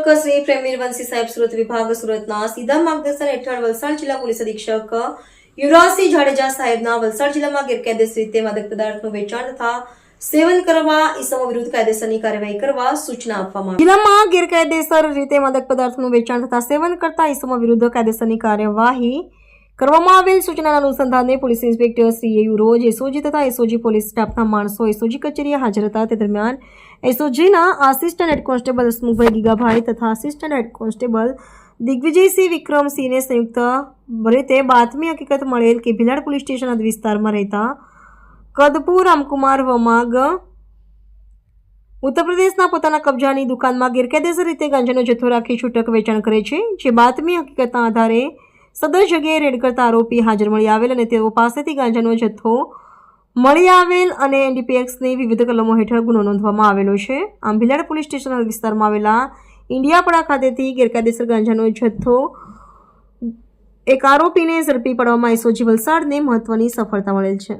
નિરીક્ષક શ્રી પ્રેમવીર વંશી સાહેબ સુરત વિભાગ સુરતના સીધા માર્ગદર્શન હેઠળ વલસાડ જિલ્લા પોલીસ અધિક્ષક યુવરાજસિંહ જાડેજા સાહેબના વલસાડ જિલ્લામાં ગેરકાયદેસર રીતે માદક પદાર્થનું વેચાણ તથા સેવન કરવા ઇસમો વિરુદ્ધ કાયદેસરની કાર્યવાહી કરવા સૂચના આપવામાં આવી. જિલ્લામાં ગેરકાયદેસર રીતે માદક પદાર્થનું વેચાણ તથા સેવન કરતા ઇસમો વિરુદ્ધ કાયદેસરની કાર્યવાહી કરવામાં આવેલ સૂચનાના અનુસંધાને પોલીસ ઇન્સ્પેક્ટર શ્રી રોજ એસઓજી તથા એસઓજી પોલીસ સ્ટાફના માણસો એસઓજી કચેરીએ હાજર હતા. તે દરમિયાન એસઓજીના assistant head constable Hasmukhbhai Gigabhai તથા આસિસ્ટન્ટ હેડ કોન્સ્ટેબલ દિગ્વિજયસિંહ વિક્રમસિંહને સંયુક્ત રીતે બાતમી હકીકત મળેલ કે ભીલાડ પોલીસ સ્ટેશન હદ વિસ્તારમાં રહેતા કદપુર રામકુમાર વમાગ ઉત્તર પ્રદેશના પોતાના કબજાની દુકાનમાં ગેરકાયદેસર રીતે ગાંજાનો જથ્થો રાખી છૂટક વેચાણ કરે છે. જે બાતમી હકીકતના આધારે સદર જગ્યાએ રેડ કરતા આરોપી હાજર મળી આવેલ અને તેઓ પાસેથી ગાંજાનો જથ્થો મળી આવેલ અને એનડીપીએક્સની વિવિધ કલમો હેઠળ ગુનો નોંધવામાં આવેલો છે. આમ ભીલાડ પોલીસ સ્ટેશન વિસ્તારમાં આવેલા ઇન્ડિયાપડા ખાતેથી ગેરકાયદેસર ગાંજાનો જથ્થો એક આરોપીને ઝડપી પાડવામાં એસઓજી વલસાડને મહત્વની સફળતા મળેલ છે.